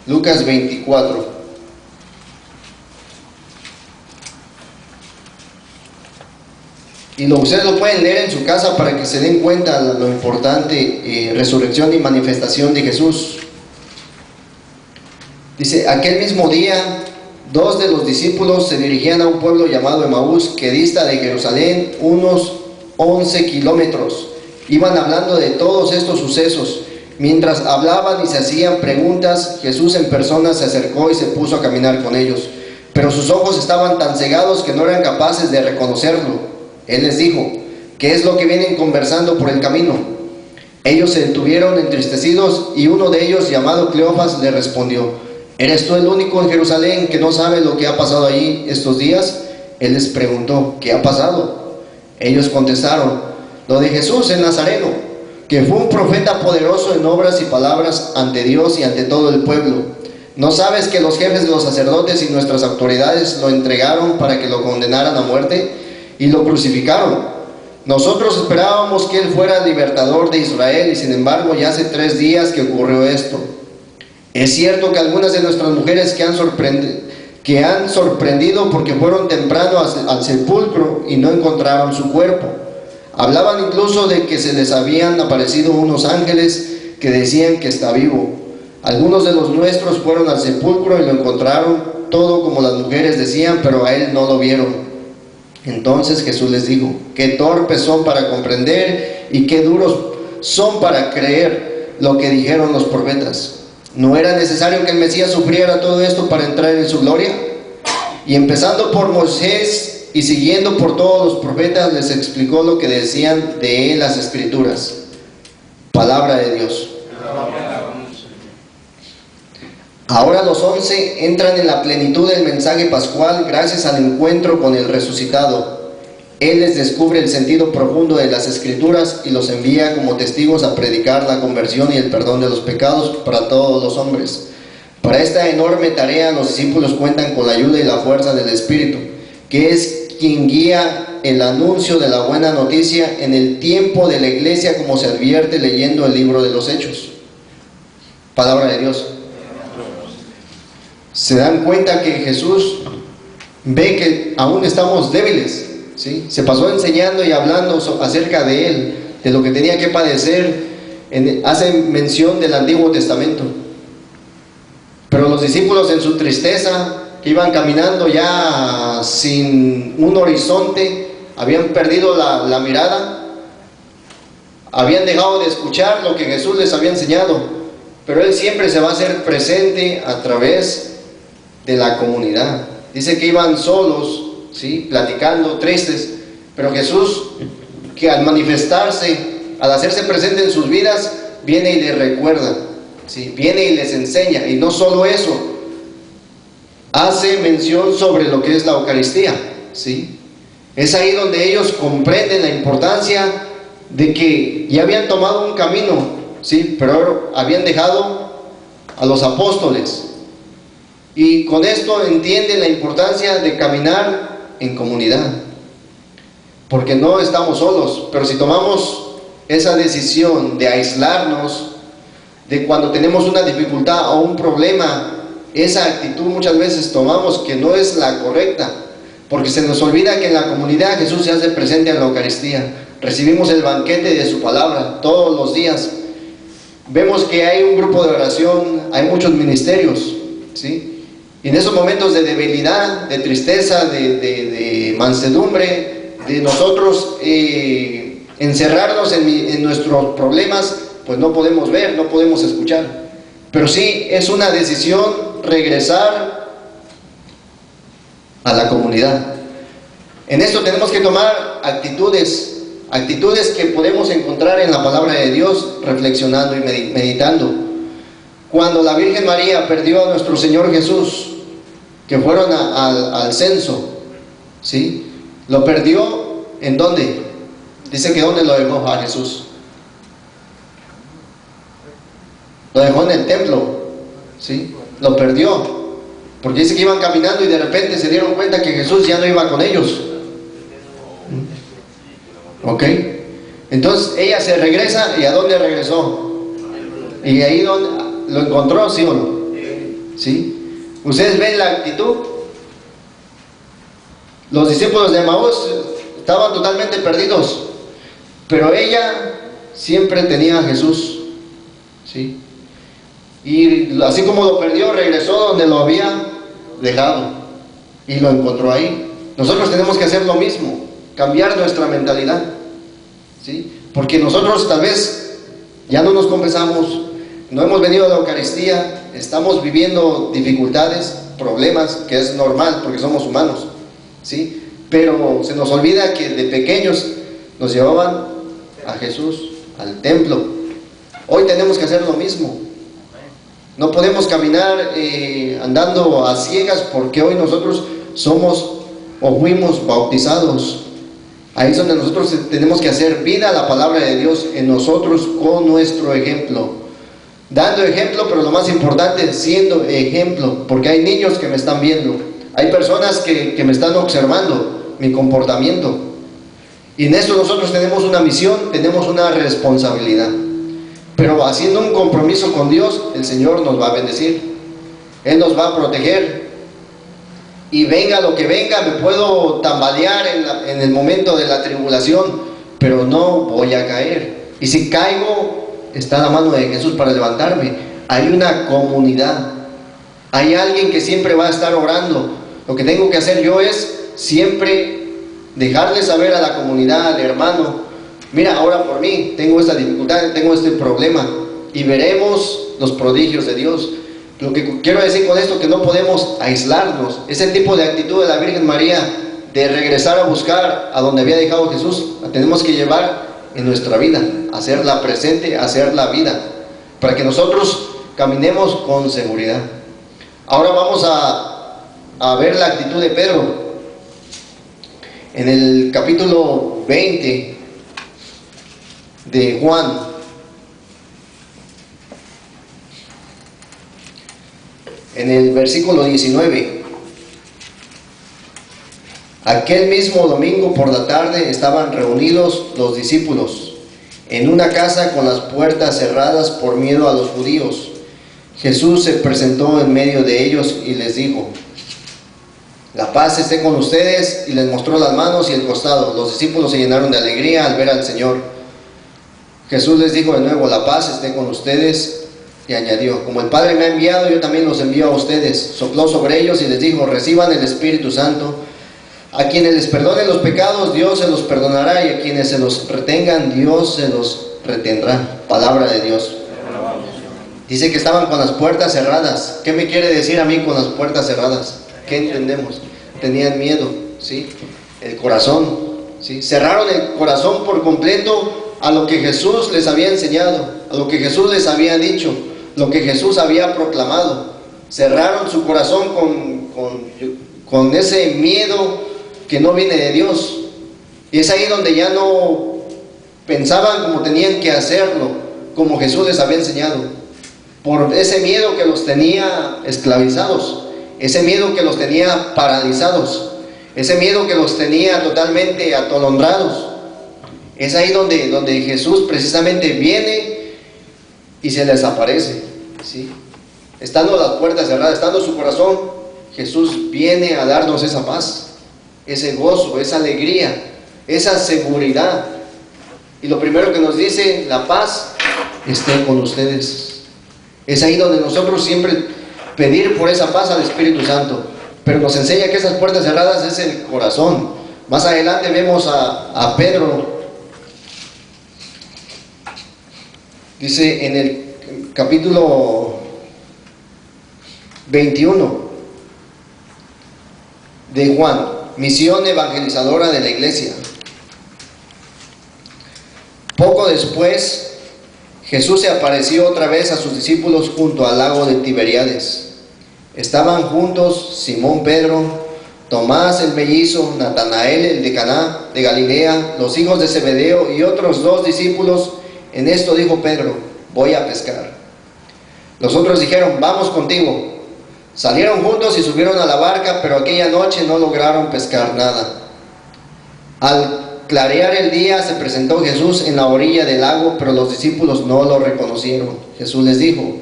Lucas 24. Y ustedes lo pueden leer en su casa para que se den cuenta de lo importante, resurrección y manifestación de Jesús. Dice, aquel mismo día, 2 de los discípulos se dirigían a un pueblo llamado Emaús, que dista de Jerusalén unos 11 kilómetros. Iban hablando de todos estos sucesos. Mientras hablaban y se hacían preguntas, Jesús en persona se acercó y se puso a caminar con ellos. Pero sus ojos estaban tan cegados que no eran capaces de reconocerlo. Él les dijo, ¿qué es lo que vienen conversando por el camino? Ellos se detuvieron entristecidos y uno de ellos, llamado Cleofas, le respondió, ¿eres tú el único en Jerusalén que no sabe lo que ha pasado allí estos días? Él les preguntó, ¿qué ha pasado? Ellos contestaron, lo de Jesús el Nazareno, que fue un profeta poderoso en obras y palabras ante Dios y ante todo el pueblo. ¿No sabes que los jefes de los sacerdotes y nuestras autoridades lo entregaron para que lo condenaran a muerte y lo crucificaron? Nosotros esperábamos que él fuera libertador de Israel y sin embargo ya hace 3 días que ocurrió esto. Es cierto que algunas de nuestras mujeres que han sorprendido porque fueron temprano al sepulcro y no encontraron su cuerpo. Hablaban incluso de que se les habían aparecido unos ángeles que decían que está vivo. Algunos de los nuestros fueron al sepulcro y lo encontraron todo como las mujeres decían, pero a él no lo vieron. Entonces Jesús les dijo, qué torpes son para comprender y qué duros son para creer lo que dijeron los profetas. ¿No era necesario que el Mesías sufriera todo esto para entrar en su gloria? Y empezando por Moisés y siguiendo por todos los profetas, les explicó lo que decían de él las Escrituras. Palabra de Dios. Ahora los 11 entran en la plenitud del mensaje pascual gracias al encuentro con el resucitado. Él les descubre el sentido profundo de las Escrituras y los envía como testigos a predicar la conversión y el perdón de los pecados para todos los hombres. Para esta enorme tarea los discípulos cuentan con la ayuda y la fuerza del Espíritu, que es quien guía el anuncio de la buena noticia en el tiempo de la iglesia, como se advierte leyendo el libro de los Hechos. Palabra de Dios. Se dan cuenta que Jesús ve que aún estamos débiles, ¿sí? Se pasó enseñando y hablando acerca de él, de lo que tenía que padecer. Hace mención del Antiguo Testamento. Pero los discípulos en su tristeza, que iban caminando ya sin un horizonte, habían perdido la mirada, habían dejado de escuchar lo que Jesús les había enseñado, pero él siempre se va a hacer presente a través de la comunidad. Dice que iban solos, ¿sí?, platicando, tristes, pero Jesús, que al manifestarse, al hacerse presente en sus vidas, viene y les recuerda, ¿sí?, viene y les enseña. Y no solo eso, hace mención sobre lo que es la Eucaristía, ¿sí? Es ahí donde ellos comprenden la importancia de que ya habían tomado un camino, ¿sí?, pero habían dejado a los apóstoles. Y con esto entienden la importancia de caminar en comunidad, porque no estamos solos. Pero si tomamos esa decisión de aislarnos, de cuando tenemos una dificultad o un problema, esa actitud muchas veces tomamos que no es la correcta, porque se nos olvida que en la comunidad Jesús se hace presente en la Eucaristía. Recibimos el banquete de su palabra todos los días. Vemos que hay un grupo de oración, hay muchos ministerios, ¿sí? Y en esos momentos de debilidad, de tristeza, de mansedumbre, de nosotros encerrarnos en nuestros problemas, pues no podemos ver, no podemos escuchar. Pero sí es una decisión regresar a la comunidad. En esto tenemos que tomar actitudes que podemos encontrar en la palabra de Dios, reflexionando y meditando. Cuando la Virgen María perdió a nuestro Señor Jesús, que fueron al censo, ¿sí?, lo perdió ¿en dónde? Dice que ¿dónde lo dejó a Jesús? Lo dejó en el templo, ¿sí? Lo perdió, porque dice que iban caminando y de repente se dieron cuenta que Jesús ya no iba con ellos. ¿Ok? Entonces ella se regresa, ¿y a dónde regresó? Y ahí donde lo encontró, ¿sí o no? ¿Sí? ¿Ustedes ven la actitud? Los discípulos de Maús estaban totalmente perdidos, pero ella siempre tenía a Jesús, ¿sí? Y así como lo perdió, regresó donde lo había dejado y lo encontró ahí. Nosotros tenemos que hacer lo mismo, cambiar nuestra mentalidad, ¿sí? Porque nosotros tal vez ya no nos confesamos, no hemos venido a la Eucaristía, estamos viviendo dificultades, problemas, que es normal porque somos humanos, ¿sí? Pero se nos olvida que de pequeños nos llevaban a Jesús, al templo. Hoy tenemos que hacer lo mismo. No podemos caminar andando a ciegas, porque hoy nosotros somos o fuimos bautizados. Ahí es donde nosotros tenemos que hacer vida a la palabra de Dios en nosotros con nuestro ejemplo. Dando ejemplo, pero lo más importante, siendo ejemplo, porque hay niños que me están viendo, hay personas que me están observando mi comportamiento. Y en esto nosotros tenemos una misión, tenemos una responsabilidad. Pero haciendo un compromiso con Dios, el Señor nos va a bendecir. Él nos va a proteger. Y venga lo que venga, me puedo tambalear en el momento de la tribulación, pero no voy a caer. Y si caigo, está la mano de Jesús para levantarme. Hay una comunidad. Hay alguien que siempre va a estar orando. Lo que tengo que hacer yo es siempre dejarle saber a la comunidad, al hermano: mira, ora por mí, tengo esta dificultad, tengo este problema, y veremos los prodigios de Dios. Lo que quiero decir con esto, que no podemos aislarnos. Ese tipo de actitud de la Virgen María, de regresar a buscar a donde había dejado Jesús, la tenemos que llevar en nuestra vida, hacerla presente, hacerla vida, para que nosotros caminemos con seguridad. Ahora vamos a ver la actitud de Pedro. En el capítulo 20 de Juan, en el versículo 19: aquel mismo domingo por la tarde estaban reunidos los discípulos en una casa con las puertas cerradas por miedo a los judíos. Jesús se presentó en medio de ellos y les dijo: la paz esté con ustedes, y les mostró las manos y el costado. Los discípulos se llenaron de alegría al ver al Señor. Jesús les dijo de nuevo: la paz esté con ustedes, y añadió: como el Padre me ha enviado, yo también los envío a ustedes. Sopló sobre ellos y les dijo: reciban el Espíritu Santo. A quienes les perdonen los pecados, Dios se los perdonará, y a quienes se los retengan, Dios se los retendrá. Palabra de Dios. Dice que estaban con las puertas cerradas. ¿Qué me quiere decir a mí con las puertas cerradas? ¿Qué entendemos? Tenían miedo, ¿sí? El corazón, ¿sí? Cerraron el corazón por completo a lo que Jesús les había enseñado, a lo que Jesús les había dicho, lo que Jesús había proclamado. Cerraron su corazón con ese miedo que no viene de Dios. Y es ahí donde ya no pensaban como tenían que hacerlo, como Jesús les había enseñado. Por ese miedo que los tenía esclavizados, ese miedo que los tenía paralizados, ese miedo que los tenía totalmente atolondrados. Es ahí donde Jesús precisamente viene y se les aparece, ¿sí? Estando las puertas cerradas, estando su corazón, Jesús viene a darnos esa paz, ese gozo, esa alegría, esa seguridad. Y lo primero que nos dice: la paz esté con ustedes. Es ahí donde nosotros siempre pedir por esa paz al Espíritu Santo. Pero nos enseña que esas puertas cerradas es el corazón. Más adelante vemos a Pedro. Dice en el capítulo 21 de Juan: misión evangelizadora de la iglesia. Poco después, Jesús se apareció otra vez a sus discípulos junto al lago de Tiberíades. Estaban juntos Simón Pedro, Tomás el mellizo, Natanael el de Caná de Galilea, los hijos de Zebedeo y otros 2 discípulos. En esto dijo Pedro: voy a pescar. Los otros dijeron: vamos contigo. Salieron juntos y subieron a la barca, pero aquella noche no lograron pescar nada. Al clarear el día se presentó Jesús en la orilla del lago, pero los discípulos no lo reconocieron. Jesús les dijo: